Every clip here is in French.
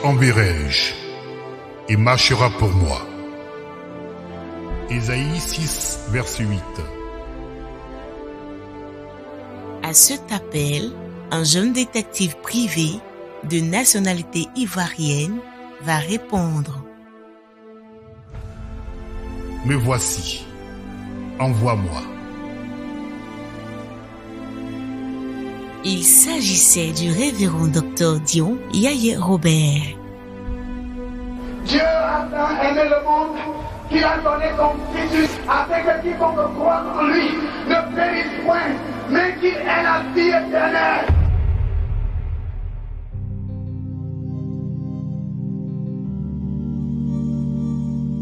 enverrai-je, et marchera pour moi. Ésaïe 6, verset 8. À cet appel, un jeune détective privé de nationalité ivoirienne va répondre. Me voici, envoie-moi. Il s'agissait du révérend docteur Dion Yaya Robert. Dieu a tant aimé le monde qu'il a donné son Fils afin que quiconque croit en lui ne périsse point, mais qu'il ait la vie éternelle.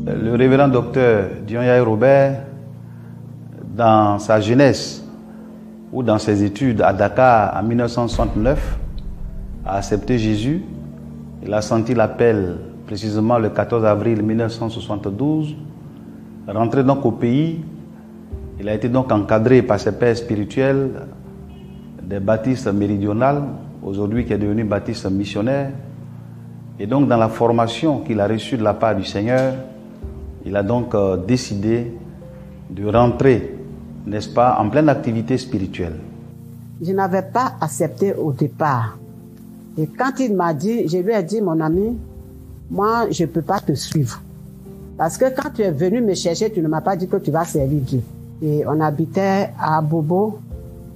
Le révérend docteur Dion Yaya Robert, dans sa jeunesse ou dans ses études à Dakar en 1969, a accepté Jésus. Il a senti l'appel précisément le 14 avril 1972. Rentré donc au pays, il a été donc encadré par ses pères spirituels des baptistes méridionales, aujourd'hui qui est devenu baptiste missionnaire. Et donc dans la formation qu'il a reçue de la part du Seigneur, il a donc décidé de rentrer, n'est-ce pas, en pleine activité spirituelle. Je n'avais pas accepté au départ. Et quand il m'a dit, je lui ai dit, mon ami, moi, je ne peux pas te suivre. Parce que quand tu es venu me chercher, tu ne m'as pas dit que tu vas servir Dieu. Et on habitait à Bobo,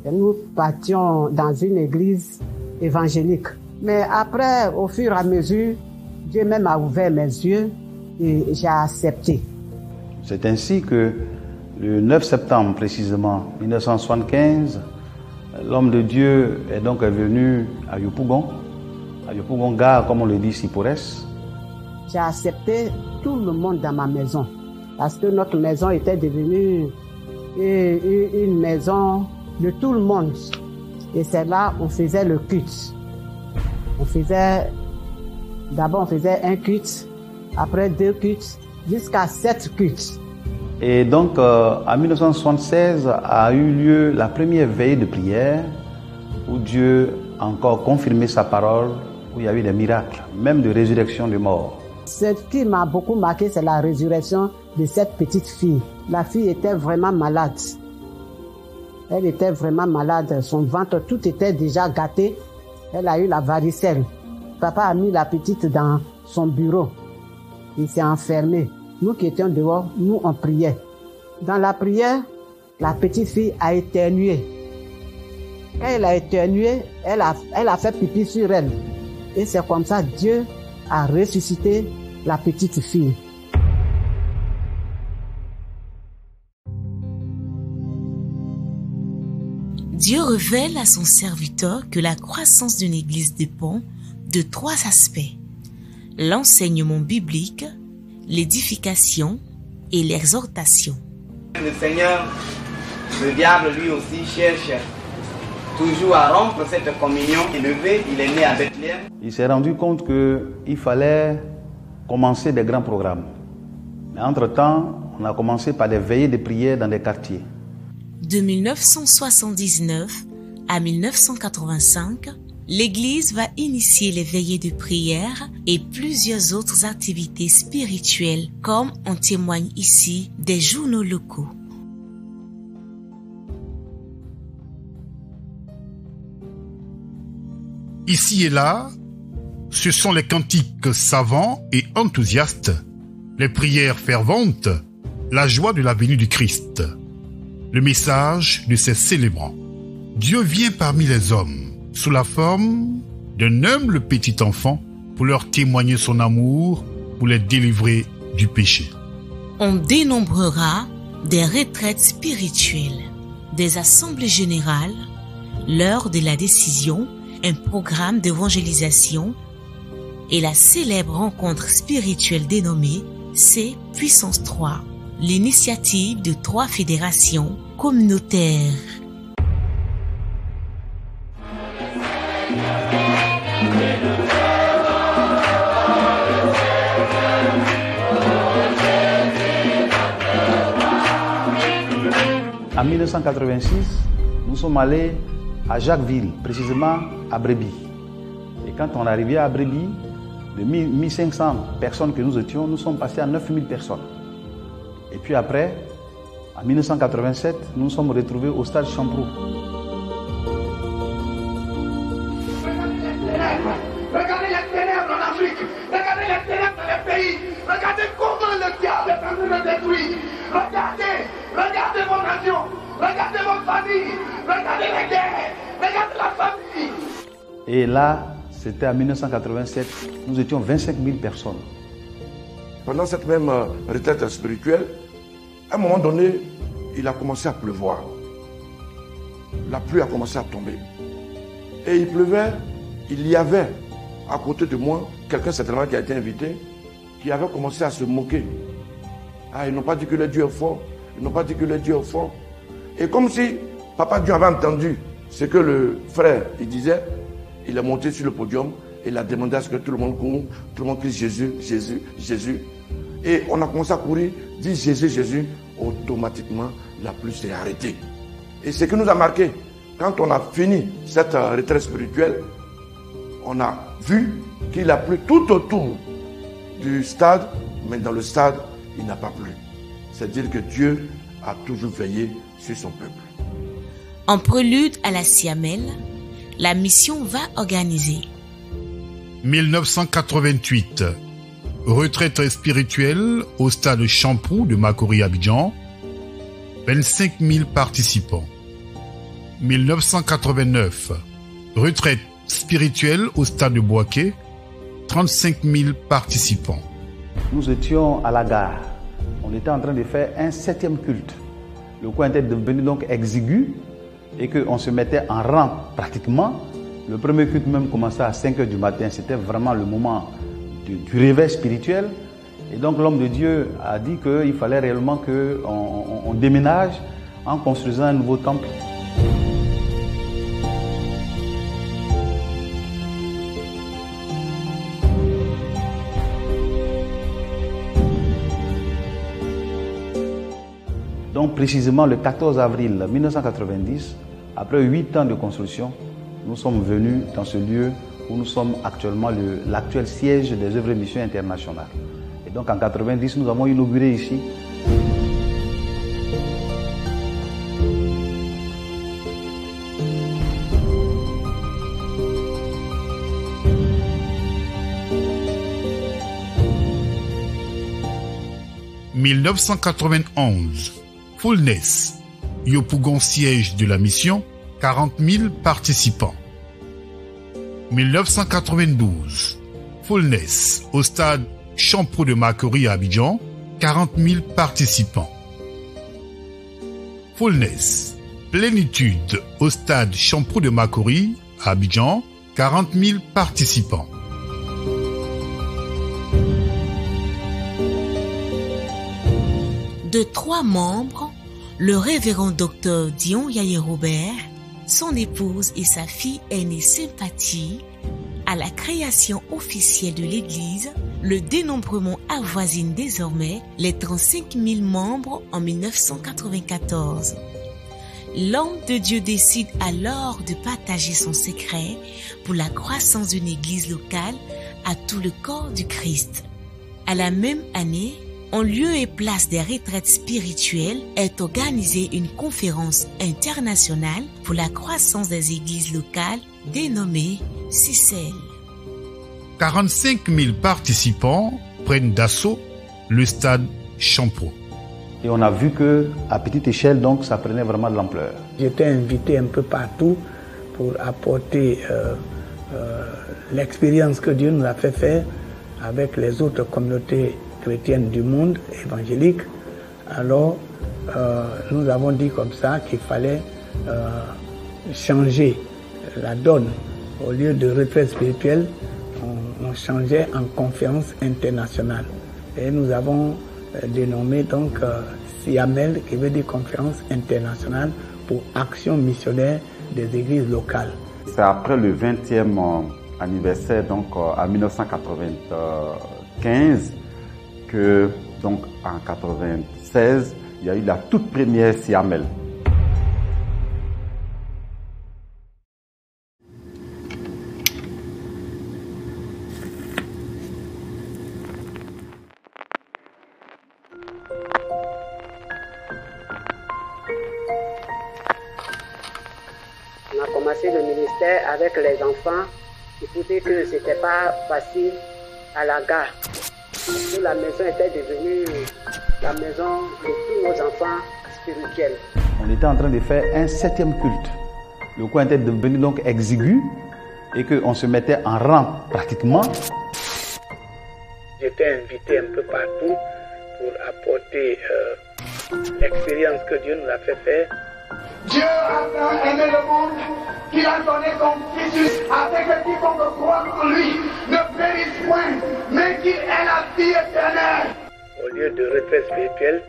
et nous partions dans une église évangélique. Mais après, au fur et à mesure, Dieu même a ouvert mes yeux et j'ai accepté. C'est ainsi que le 9 septembre précisément 1975, l'homme de Dieu est donc venu à Yopougon Gare, comme on le dit ici pour Est. J'ai accepté tout le monde dans ma maison parce que notre maison était devenue une maison de tout le monde. Et c'est là on faisait le culte. D'abord on faisait un culte, après 2 cultes, jusqu'à 7 cultes. Et donc, en 1976, a eu lieu la première veillée de prière où Dieu a encore confirmé sa parole, où il y a eu des miracles, même de résurrection des morts. Ce qui m'a beaucoup marqué, c'est la résurrection de cette petite fille. La fille était vraiment malade. Elle était vraiment malade. Son ventre, tout était déjà gâté. Elle a eu la varicelle. Papa a mis la petite dans son bureau. Il s'est enfermé. Nous qui étions dehors, nous on priait. Dans la prière, la petite fille a éternué. Quand elle a éternué, elle a fait pipi sur elle. Et c'est comme ça que Dieu a ressuscité la petite fille. Dieu révèle à son serviteur que la croissance d'une église dépend de 3 aspects: l'enseignement biblique, l'édification et l'exhortation. Le Seigneur, le diable lui aussi cherche toujours à rompre cette communion élevée. Il est né à Bethléem. Il s'est rendu compte qu'il fallait commencer des grands programmes. Mais entre-temps, on a commencé par des veillées de prière dans des quartiers. De 1979 à 1985, l'Église va initier les veillées de prière et plusieurs autres activités spirituelles, comme en témoignent ici des journaux locaux. Ici et là, ce sont les cantiques savants et enthousiastes, les prières ferventes, la joie de la venue du Christ, le message de ses célébrants. Dieu vient parmi les hommes sous la forme d'un humble petit enfant pour leur témoigner son amour, pour les délivrer du péché. On dénombrera des retraites spirituelles, des assemblées générales, l'heure de la décision, un programme d'évangélisation et la célèbre rencontre spirituelle dénommée C Puissance 3, l'initiative de 3 fédérations communautaires. En 1986, nous sommes allés à Jacquesville, précisément à Brebis. Et quand on est arrivé à Brebis, De 1500 personnes que nous étions, nous sommes passés à 9000 personnes. Et puis après, en 1987, nous nous sommes retrouvés au stade Champrou. Regardez les ténèbres en Afrique, regardez les ténèbres dans les pays, regardez comment le diable est en train de détruire. Regardez vos nations, regardez vos familles, regardez les guerres, regardez la famille. Et là, c'était en 1987, nous étions 25 000 personnes. Pendant cette même retraite spirituelle, à un moment donné, il a commencé à pleuvoir. La pluie a commencé à tomber. Et il pleuvait, il y avait à côté de moi quelqu'un certainement qui a été invité, qui avait commencé à se moquer. Ah, ils n'ont pas dit que le Dieu est fort, ils n'ont pas dit que le Dieu est fort. Et comme si Papa Dieu avait entendu ce que le frère il disait, il est monté sur le podium et il a demandé à ce que tout le monde court, tout le monde crie Jésus, Jésus, Jésus. Et on a commencé à courir, dit Jésus, Jésus, automatiquement la pluie s'est arrêtée. Et ce qui nous a marqué, quand on a fini cette retraite spirituelle, on a vu qu'il a plu tout autour du stade, mais dans le stade, il n'a pas plu. C'est-à-dire que Dieu a toujours veillé sur son peuple. En prélude à la Siamel, la mission va organiser 1988. Retraite spirituelle au stade Champrou de Makori-Abidjan. 25 000 participants. 1989. Retraite spirituelle au stade de Boaké. 35 000 participants. Nous étions à la gare. On était en train de faire un 7e culte. Le coin était devenu donc exigu et qu'on se mettait en rang pratiquement. Le premier culte même commençait à 5 h du matin. C'était vraiment le moment du réveil spirituel. Et donc l'homme de Dieu a dit qu'il fallait réellement qu'on déménage en construisant un nouveau temple. Donc précisément le 14 avril 1990, après 8 ans de construction, nous sommes venus dans ce lieu où nous sommes actuellement l'actuel siège des œuvres et missions internationales. Et donc en 90, nous avons inauguré ici. « 1991. Fullness. Yopougon siège de la mission. 40 000 participants. 1992. Fullness au stade Champrou de Makori à Abidjan. 40 000 participants. Fullness. Plénitude au stade Champrou de Makori à Abidjan. 40 000 participants. De 3 membres, le révérend docteur Dion Yaye Robert, son épouse et sa fille aînée Sympathie, à la création officielle de l'Église, le dénombrement avoisine désormais les 35 000 membres en 1994. L'homme de Dieu décide alors de partager son secret pour la croissance d'une église locale à tout le corps du Christ. À la même année, en lieu et place des retraites spirituelles, est organisée une conférence internationale pour la croissance des églises locales dénommée CICEL. 45 000 participants prennent d'assaut le stade Champrou. Et on a vu qu'à petite échelle, donc, ça prenait vraiment de l'ampleur. J'étais invité un peu partout pour apporter l'expérience que Dieu nous a fait faire avec les autres communautés chrétiennes du monde évangélique. Alors, nous avons dit comme ça qu'il fallait changer la donne. Au lieu de retraite spirituelle, on changeait en conférence internationale. Et nous avons dénommé donc CIAMEL, qui veut dire conférence internationale pour action missionnaire des églises locales. C'est après le 20e anniversaire, donc en 1995, que donc en 1996, il y a eu la toute première CIAMEL. commencé le ministère avec les enfants. Il faut dire que c'était pas facile à la gare. Parce que la maison était devenue la maison de tous nos enfants spirituels. On était en train de faire un 7e culte. Le coin était devenu donc exigu et qu'on se mettait en rang pratiquement. J'étais invité un peu partout pour apporter l'expérience que Dieu nous a fait faire. Dieu a tant aimé le monde qu'il a donné son Fils afin que quiconque croit en lui ne périsse point, mais qu'il ait la vie éternelle. Au lieu de retraite spirituelle,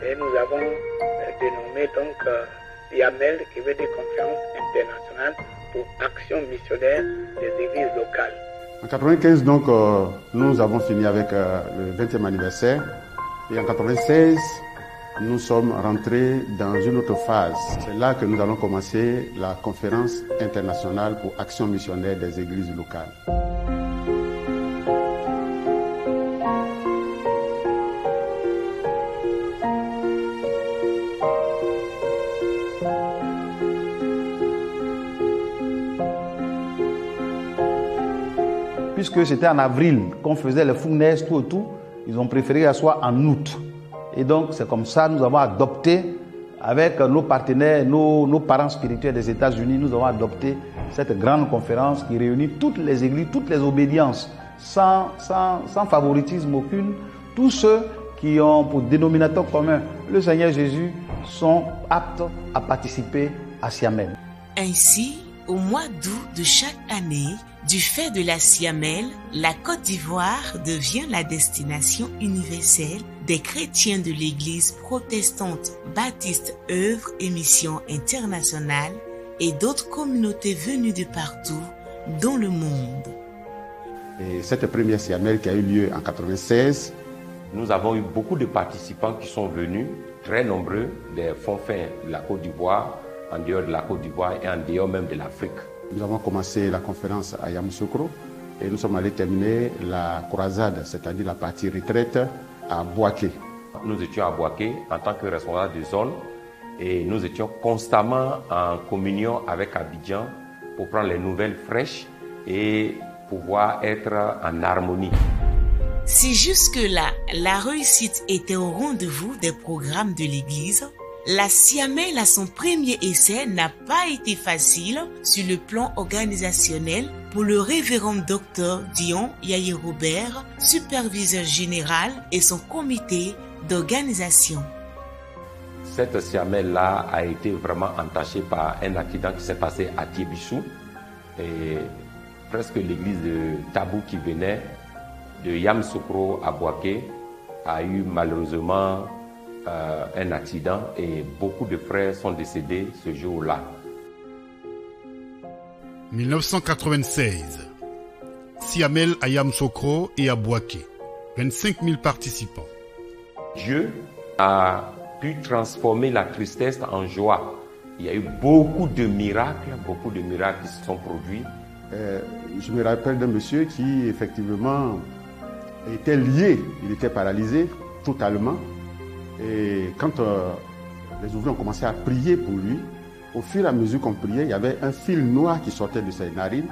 et nous avons dénommé donc YAMEL, qui veut dire Conférence internationale pour action missionnaire des églises locales. En 1995, donc, nous avons fini avec le 20e anniversaire. Et en 1996, nous sommes rentrés dans une autre phase. C'est là que nous allons commencer la conférence internationale pour action missionnaire des églises locales. Puisque c'était en avril qu'on faisait les fournaises tout autour, ils ont préféré que ce soit en août. Et donc c'est comme ça que nous avons adopté, avec nos partenaires, nos parents spirituels des États-Unis, nous avons adopté cette grande conférence qui réunit toutes les églises, toutes les obédiences, sans favoritisme aucun. Tous ceux qui ont pour dénominateur commun le Seigneur Jésus sont aptes à participer à Siamel. Ainsi, au mois d'août de chaque année, du fait de la Siamel, la Côte d'Ivoire devient la destination universelle des chrétiens de l'Église protestante baptiste œuvre et mission internationale et d'autres communautés venues de partout dans le monde. Et cette première Siamel qui a eu lieu en 1996, nous avons eu beaucoup de participants qui sont venus, très nombreux, des fonds-fins de la Côte d'Ivoire, en dehors de la Côte d'Ivoire et en dehors même de l'Afrique. Nous avons commencé la conférence à Yamoussoukro et nous sommes allés terminer la croisade, c'est-à-dire la partie retraite, à Bouaké. Nous étions à Bouaké en tant que responsable de zone et nous étions constamment en communion avec Abidjan pour prendre les nouvelles fraîches et pouvoir être en harmonie. Si jusque-là, la réussite était au rendez-vous des programmes de l'Église, la Siamel à son premier essai n'a pas été facile sur le plan organisationnel pour le révérend docteur Dion Yaye Robert, superviseur général et son comité d'organisation. Cette Siamel-là a été vraiment entachée par un accident qui s'est passé à Tiébissou et presque l'église de Tabou qui venait de Yamoussoukro à Bouaké a eu malheureusement un accident et beaucoup de frères sont décédés ce jour-là. 1996. Siamel à Yamoussoukro et à Bouaké. 25 000 participants. Dieu a pu transformer la tristesse en joie. Il y a eu beaucoup de miracles qui se sont produits. Je me rappelle d'un monsieur qui effectivement était lié, il était paralysé totalement. Et quand les ouvriers ont commencé à prier pour lui, au fur et à mesure qu'on priait, il y avait un fil noir qui sortait de ses narines.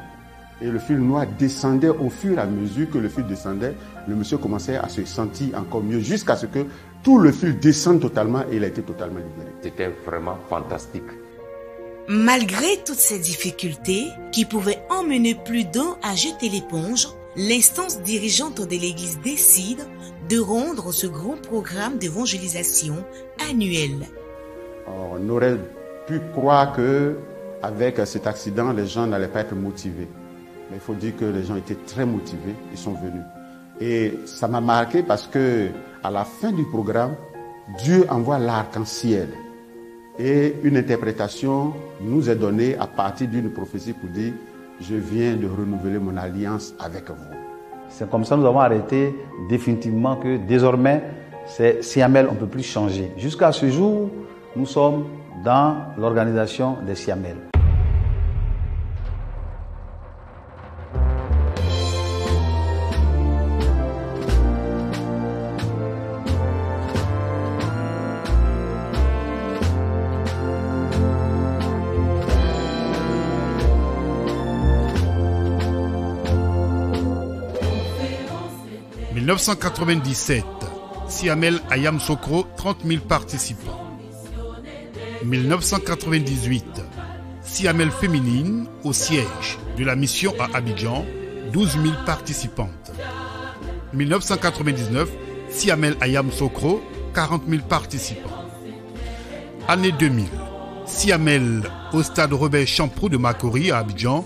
Et le fil noir descendait au fur et à mesure que le fil descendait. Le monsieur commençait à se sentir encore mieux jusqu'à ce que tout le fil descende totalement et il a été totalement libéré. C'était vraiment fantastique. Malgré toutes ces difficultés qui pouvaient emmener plus d'un à jeter l'éponge, l'instance dirigeante de l'Église décide de rendre ce grand programme d'évangélisation annuel. On aurait pu croire que avec cet accident, les gens n'allaient pas être motivés. Mais il faut dire que les gens étaient très motivés, ils sont venus. Et ça m'a marqué parce que à la fin du programme, Dieu envoie l'arc-en-ciel. Et une interprétation nous est donnée à partir d'une prophétie pour dire « Je viens de renouveler mon alliance avec vous ». C'est comme ça que nous avons arrêté définitivement que désormais, c'est Siamel, on ne peut plus changer. Jusqu'à ce jour, nous sommes dans l'organisation des Siamel. 1997, Siamel Ayam Sokro, 30 000 participants. 1998, Siamel féminine au siège de la mission à Abidjan, 12 000 participantes. 1999, Siamel Ayam Sokro, 40 000 participants. Année 2000, Siamel au stade Robert Champrou de Makori à Abidjan,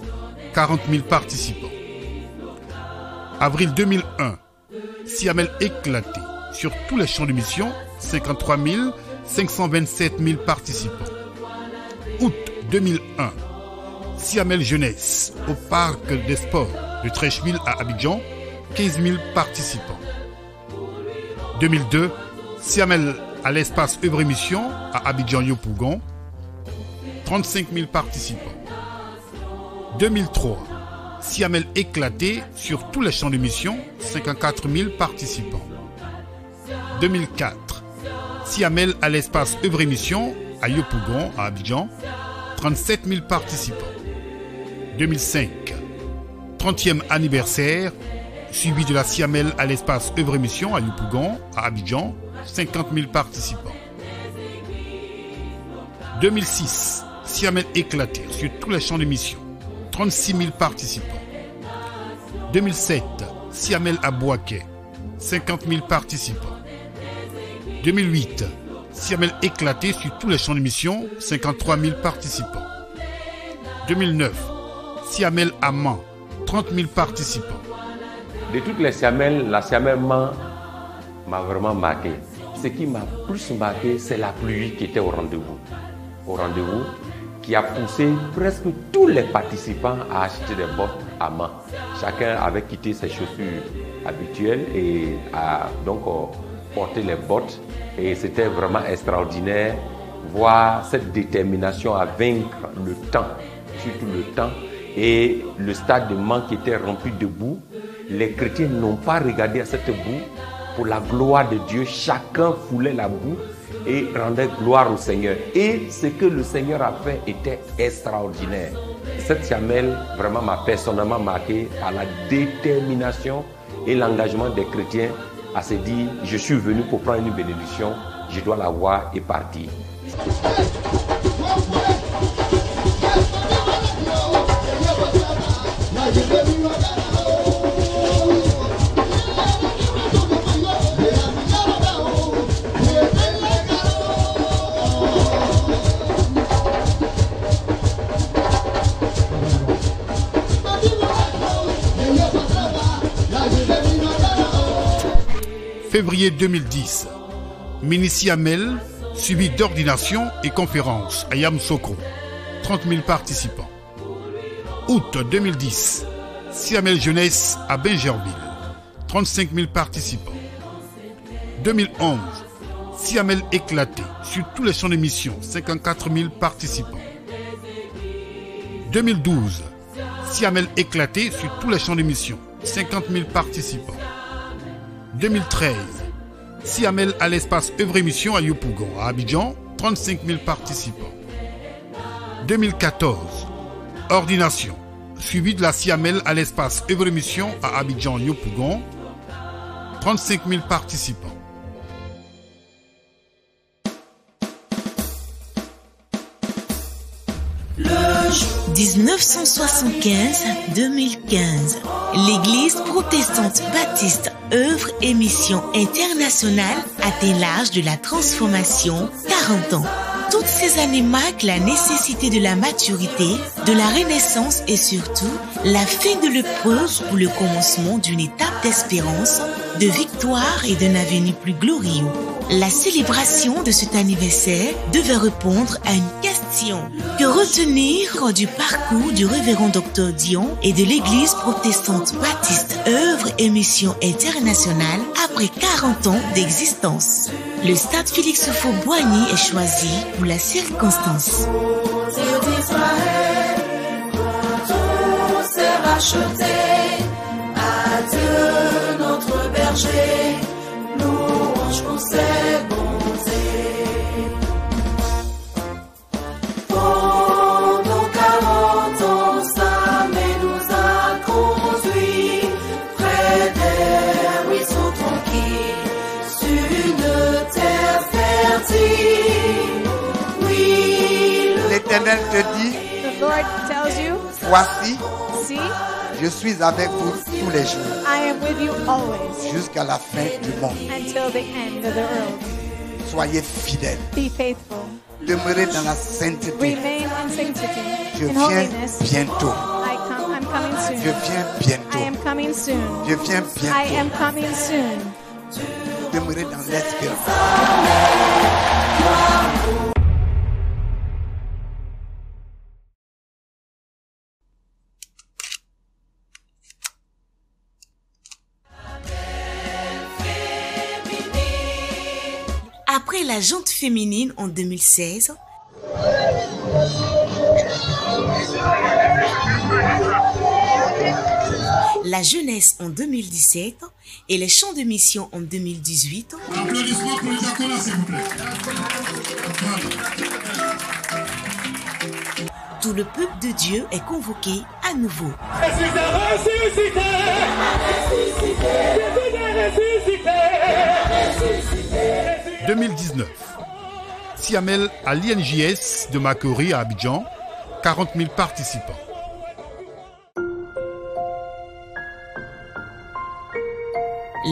40 000 participants. Avril 2001, Siamel éclaté sur tous les champs de mission, 53 527 000 participants. Août 2001, Siamel jeunesse au parc des sports de Trècheville à Abidjan, 15 000 participants. 2002, Siamel à l'espace œuvre et mission à Abidjan-Yopougon, 35 000 participants. 2003, Siamel éclaté sur tous les champs de mission, 54 000 participants. 2004, Siamel à l'espace œuvre et mission à Yopougon à Abidjan, 37 000 participants. 2005, 30e anniversaire, suivi de la Siamel à l'espace œuvre et mission à Yopougon à Abidjan, 50 000 participants. 2006, Siamel éclaté sur tous les champs de mission, 36 000 participants. 2007, Siamel à Boaké, 50 000 participants. 2008, Siamel éclaté sur tous les champs de mission, 53 000 participants. 2009, Siamel à Mans, 30 000 participants. De toutes les Siamel, la Siamel Mans m'a vraiment marqué. Ce qui m'a plus marqué, c'est la pluie qui était au rendez-vous. Au rendez-vous, qui a poussé presque tous les participants à acheter des bottes à Mans. Chacun avait quitté ses chaussures habituelles et a donc porté les bottes. Et c'était vraiment extraordinaire voir cette détermination à vaincre le temps, surtout le temps. Et le stade de Mans qui était rempli de boue, les chrétiens n'ont pas regardé à cette boue. Pour la gloire de Dieu, chacun foulait la boue et rendait gloire au Seigneur. Et ce que le Seigneur a fait était extraordinaire. Cette Siamel vraiment m'a personnellement marqué par la détermination et l'engagement des chrétiens à se dire, je suis venu pour prendre une bénédiction, je dois l'avoir et partir. Février 2010, Mini Siamel, suivi d'ordination et conférence à Yamsokro, 30 000 participants. Août 2010, Siamel jeunesse à Bingerville, 35 000 participants. 2011, Siamel éclaté sur tous les champs de mission, 54 000 participants. 2012, Siamel éclaté sur tous les champs de mission, 50 000 participants. 2013, Siamel à l'espace œuvre et mission à Yopougon, à Abidjan, 35 000 participants. 2014, ordination, suivi de la Siamel à l'espace œuvre et mission à Abidjan, Yopougon, 35 000 participants. Le 1975-2015, l'Église protestante baptiste œuvre et mission internationale atteint l'âge de la transformation, 40 ans. Toutes ces années marquent la nécessité de la maturité, de la renaissance et surtout la fin de l'épreuve pour le commencement d'une étape d'espérance, de victoire et d'un avenir plus glorieux. La célébration de cet anniversaire devait répondre à une question. Que retenir du parcours du révérend Dr Dion et de l'Église protestante baptiste œuvre et mission internationale après 40 ans d'existence? Le stade Félix Houphouët-Boigny est choisi pour la circonstance. Tout s'est racheté, adieu notre berger, louange pour ses bontés. Pendant 40 ans, sa main nous a conduits près des ruisseaux L'Éternel te dit, The Lord tells you, voici, see, je suis avec vous tous les jours, I am with you always, jusqu'à la fin du monde. until the end of the world. Soyez fidèles. Be faithful. Demeurez dans la sainteté. Remain in sanctity, Je in viens holiness. bientôt. I'm coming soon. Je viens bientôt. I am coming soon. Je viens I am bientôt. coming soon. Demeurez dans l'espérance. Après la jante féminine en 2016, la jeunesse en 2017 et les chants de mission en 2018, Applaudissements pour les diaconats, s'il vous plaît. tout le peuple de Dieu est convoqué à nouveau. 2019. Siamel à l'INJS de Makori à Abidjan, 40 000 participants.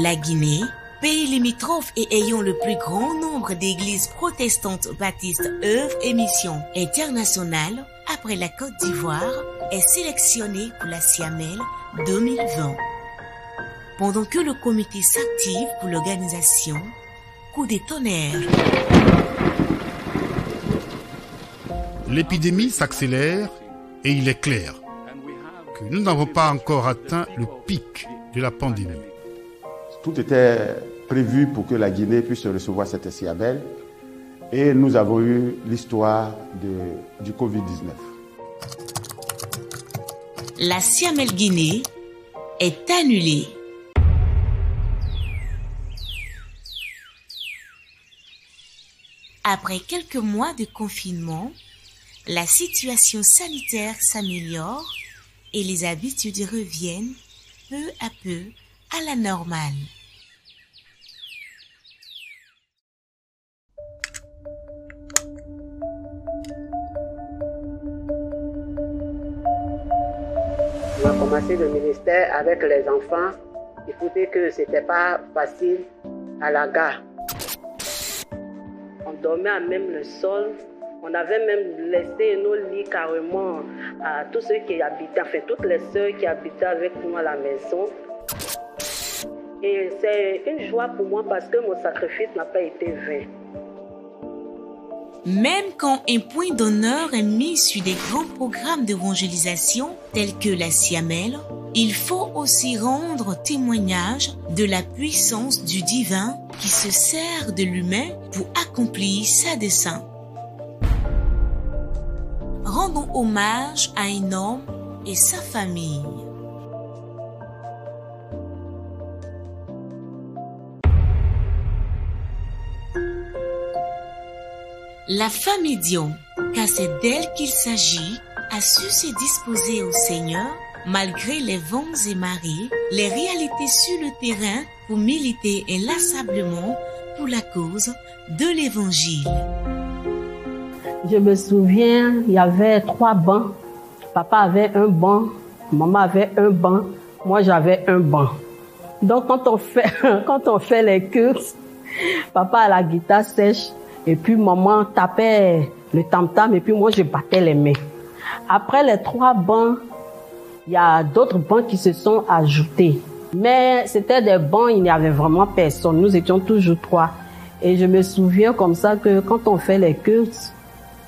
La Guinée, pays limitrophe et ayant le plus grand nombre d'églises protestantes baptistes œuvres et missions internationales, après la Côte d'Ivoire, est sélectionnée pour la Siamel 2020. Pendant que le comité s'active pour l'organisation, coup des tonnerres. L'épidémie s'accélère et il est clair que nous n'avons pas encore atteint le pic de la pandémie. Tout était prévu pour que la Guinée puisse recevoir cette Siamel et nous avons eu l'histoire du Covid-19. La Siamel Guinée est annulée. Après quelques mois de confinement, la situation sanitaire s'améliore et les habitudes reviennent peu à peu à la normale. On a commencé le ministère avec les enfants. Il faisait que c'était pas facile à la gare. On dormait à même le sol. On avait même laissé nos lits carrément à tous ceux qui habitaient, enfin toutes les sœurs qui habitaient avec nous à la maison. Et c'est une joie pour moi parce que mon sacrifice n'a pas été vain. Même quand un point d'honneur est mis sur des grands programmes d'évangélisation tels que la Siamel, il faut aussi rendre témoignage de la puissance du divin qui se sert de l'humain pour accomplir sa dessein. Rendons hommage à un homme et sa famille. La famille Dion, car c'est d'elle qu'il s'agit, a su se disposer au Seigneur malgré les vents et marées, les réalités sur le terrain pour militer inlassablement pour la cause de l'Évangile. Je me souviens, il y avait 3 bancs. Papa avait un banc, maman avait un banc, moi j'avais un banc. Donc quand on fait les cultes, papa a la guitare sèche et puis maman tapait le tam-tam et puis moi je battais les mains. Après les 3 bancs, il y a d'autres bancs qui se sont ajoutés. Mais c'était des bancs, il n'y avait vraiment personne. Nous étions toujours 3. Et je me souviens comme ça que quand on fait les cultes,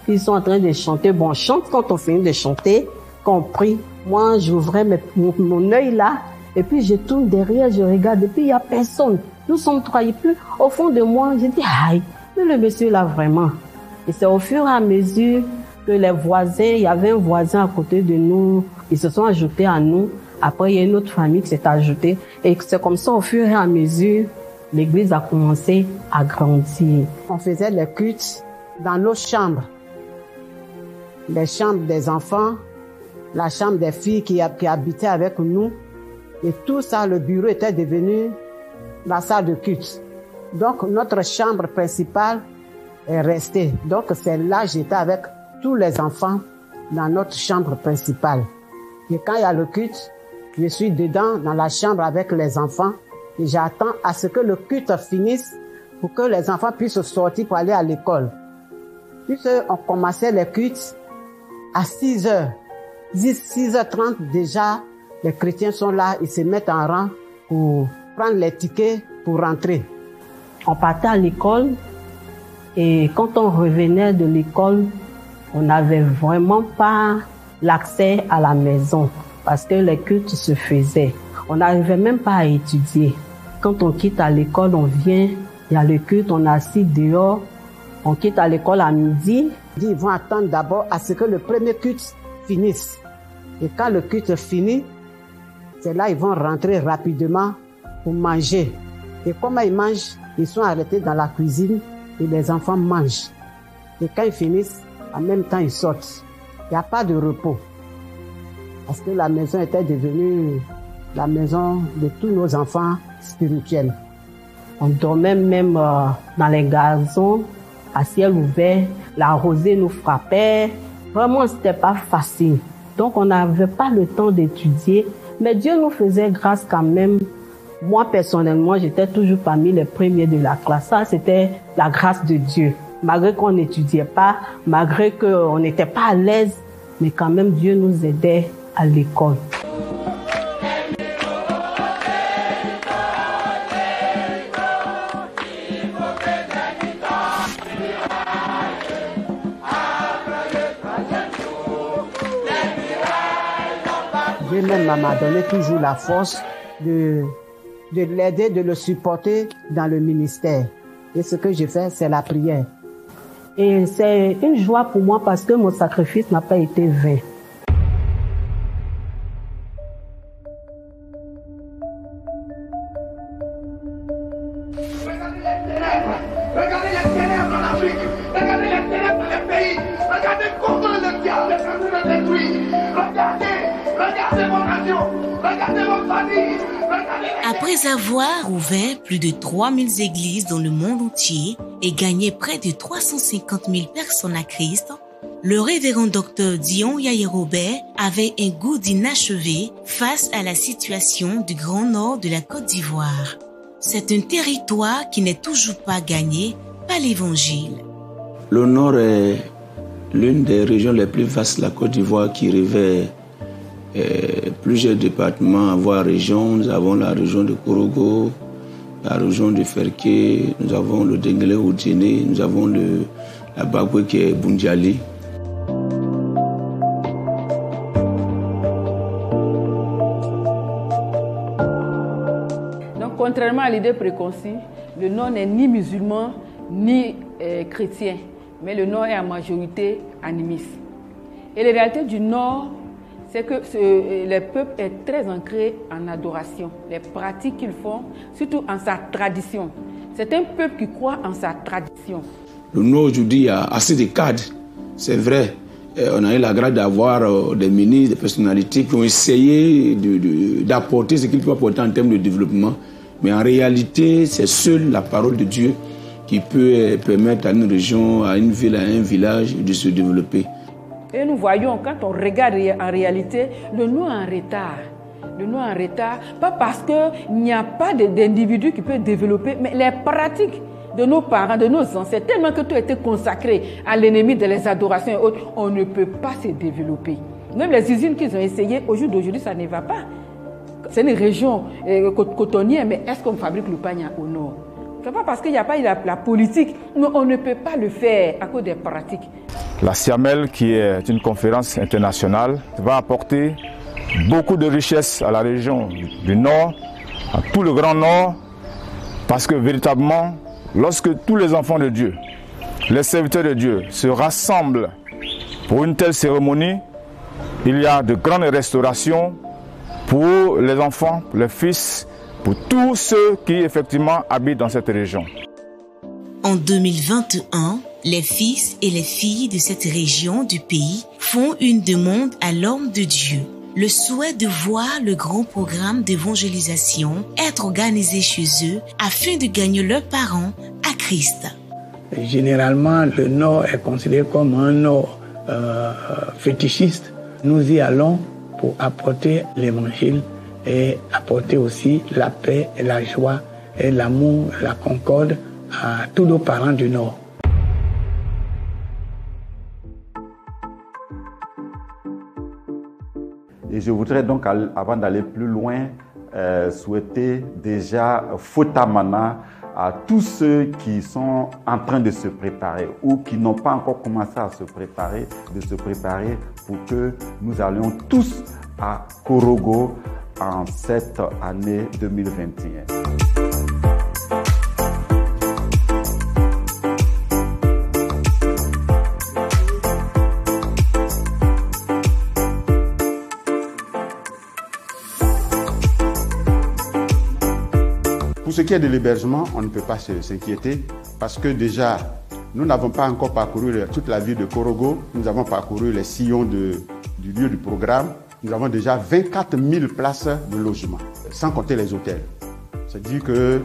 ils sont en train de chanter. Bon, on chante quand on finit de chanter, quand on prie. Moi, j'ouvrais mon œil là, et puis je tourne derrière, je regarde, et puis il n'y a personne. Nous sommes 3. Et puis, au fond de moi, je dis, aïe, mais le monsieur là, vraiment. Et c'est au fur et à mesure que les voisins, il y avait un voisin à côté de nous, ils se sont ajoutés à nous. Après, il y a une autre famille qui s'est ajoutée. Et c'est comme ça, au fur et à mesure, l'église a commencé à grandir. On faisait les cultes dans nos chambres. Les chambres des enfants, la chambre des filles qui habitaient avec nous. Et tout ça, le bureau était devenu la salle de culte. Donc, notre chambre principale est restée. Donc, c'est là que j'étais avec tous les enfants dans notre chambre principale. Et quand il y a le culte, je suis dedans dans la chambre avec les enfants et j'attends à ce que le culte finisse pour que les enfants puissent sortir pour aller à l'école. Puisqu'on commençait les cultes à 6h. 6h30 déjà, les chrétiens sont là, ils se mettent en rang pour prendre les tickets pour rentrer. On partait à l'école et quand on revenait de l'école, on n'avait vraiment pas l'accès à la maison parce que les cultes se faisaient. On n'arrivait même pas à étudier. Quand on quitte à l'école, on vient, il y a le culte, on est assis dehors, on quitte à l'école à midi. Ils vont attendre d'abord à ce que le premier culte finisse. Et quand le culte finit, c'est là qu'ils vont rentrer rapidement pour manger. Et comment ils mangent? Ils sont arrêtés dans la cuisine et les enfants mangent. Et quand ils finissent, en même temps ils sortent. Il n'y a pas de repos. Parce que la maison était devenue la maison de tous nos enfants spirituels. On dormait même dans les gazons, à ciel ouvert. La rosée nous frappait. Vraiment, c'était pas facile. Donc, on n'avait pas le temps d'étudier. Mais Dieu nous faisait grâce quand même. Moi, personnellement, j'étais toujours parmi les premiers de la classe. Ça, c'était la grâce de Dieu. Malgré qu'on n'étudiait pas, malgré qu'on n'était pas à l'aise, mais quand même, Dieu nous aidait à l'école. Dieu même m'a donné toujours la force de l'aider, de le supporter dans le ministère. Et ce que je fais, c'est la prière. Et c'est une joie pour moi parce que mon sacrifice n'a pas été vain. Regardez les ténèbres en Afrique. Regardez les ténèbres dans les pays. Regardez comment le diable est en train de détruire. Regardez vos nations. Regardez vos familles. Après avoir ouvert plus de 3000 églises dans le monde entier et gagné près de 350 000 personnes à Christ, le révérend docteur Dion Yaye Robert avait un goût d'inachevé face à la situation du Grand Nord de la Côte d'Ivoire. C'est un territoire qui n'est toujours pas gagné par l'Évangile. Le Nord est l'une des régions les plus vastes de la Côte d'Ivoire qui revêt plusieurs départements, voire régions. Nous avons la région de Korogo, la région de Ferké, nous avons le Dengelé Oudjene, nous avons la Bagoué qui est Bundiali. Donc, contrairement à l'idée préconçue, le Nord n'est ni musulman ni chrétien, mais le Nord est en majorité animiste. Et les réalités du Nord, c'est que le peuple est très ancré en adoration. Les pratiques qu'ils font, surtout en sa tradition. C'est un peuple qui croit en sa tradition. Le Nord aujourd'hui a assez de cadres, c'est vrai. On a eu la grâce d'avoir des ministres, des personnalités qui ont essayé d'apporter ce qu'ils peuvent apporter en termes de développement. Mais en réalité, c'est seule la parole de Dieu qui peut permettre à une région, à une ville, à un village de se développer. Et nous voyons, quand on regarde en réalité, le Nord est en retard. Le Nord est en retard, pas parce qu'il n'y a pas d'individus qui peuvent développer, mais les pratiques de nos parents, de nos ancêtres, tellement que tout a été consacré à l'ennemi de les adorations et autres, on ne peut pas se développer. Même les usines qu'ils ont essayées, au jour d'aujourd'hui, ça ne va pas. C'est une région cotonnière, mais est-ce qu'on fabrique le pain au Nord? Ce n'est pas parce qu'il n'y a pas la politique, mais on ne peut pas le faire à cause des pratiques. La CIAMEL, qui est une conférence internationale, va apporter beaucoup de richesses à la région du Nord, à tout le Grand Nord, parce que véritablement, lorsque tous les enfants de Dieu, les serviteurs de Dieu, se rassemblent pour une telle cérémonie, il y a de grandes restaurations pour les enfants, les fils, pour tous ceux qui effectivement habitent dans cette région. En 2021, les fils et les filles de cette région du pays font une demande à l'homme de Dieu. Le souhait de voir le grand programme d'évangélisation être organisé chez eux afin de gagner leurs parents à Christ. Généralement, le Nord est considéré comme un Nord fétichistes. Nous y allons pour apporter l'évangile et apporter aussi la paix et la joie et l'amour, la concorde à tous nos parents du Nord. Et je voudrais donc, avant d'aller plus loin, souhaiter déjà Fotamana à tous ceux qui sont en train de se préparer ou qui n'ont pas encore commencé à se préparer, pour que nous allions tous à Korogo en cette année 2021. Pour ce qui est de l'hébergement, on ne peut pas s'inquiéter parce que déjà, nous n'avons pas encore parcouru toute la ville de Korogo. Nous avons parcouru les sillons du lieu du programme. Nous avons déjà 24 000 places de logement, sans compter les hôtels. C'est-à-dire que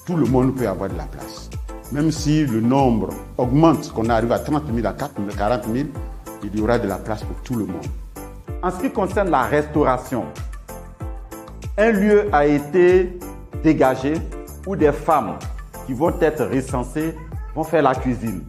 tout le monde peut avoir de la place. Même si le nombre augmente, qu'on arrive à 30 000, à 40 000, il y aura de la place pour tout le monde. En ce qui concerne la restauration, un lieu a été dégagé où des femmes qui vont être recensées vont faire la cuisine.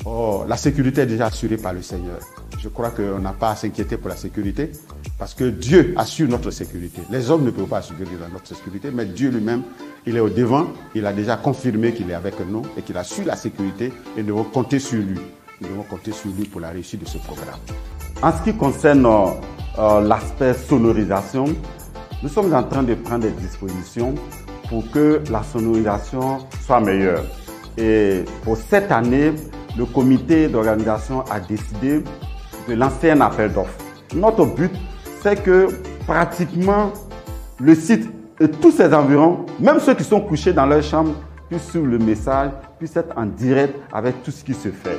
Oh, la sécurité est déjà assurée par le Seigneur. Je crois qu'on n'a pas à s'inquiéter pour la sécurité parce que Dieu assure notre sécurité. Les hommes ne peuvent pas assurer notre sécurité, mais Dieu lui-même, il est au devant. Il a déjà confirmé qu'il est avec nous et qu'il assure la sécurité et nous devons compter sur lui. Nous devons compter sur lui pour la réussite de ce programme. En ce qui concerne l'aspect sonorisation, nous sommes en train de prendre des dispositions pour que la sonorisation soit meilleure. Et pour cette année, le comité d'organisation a décidé de lancer un appel d'offres. Notre but, c'est que pratiquement le site et tous ses environs, même ceux qui sont couchés dans leur chambre, puissent suivre le message, puissent être en direct avec tout ce qui se fait.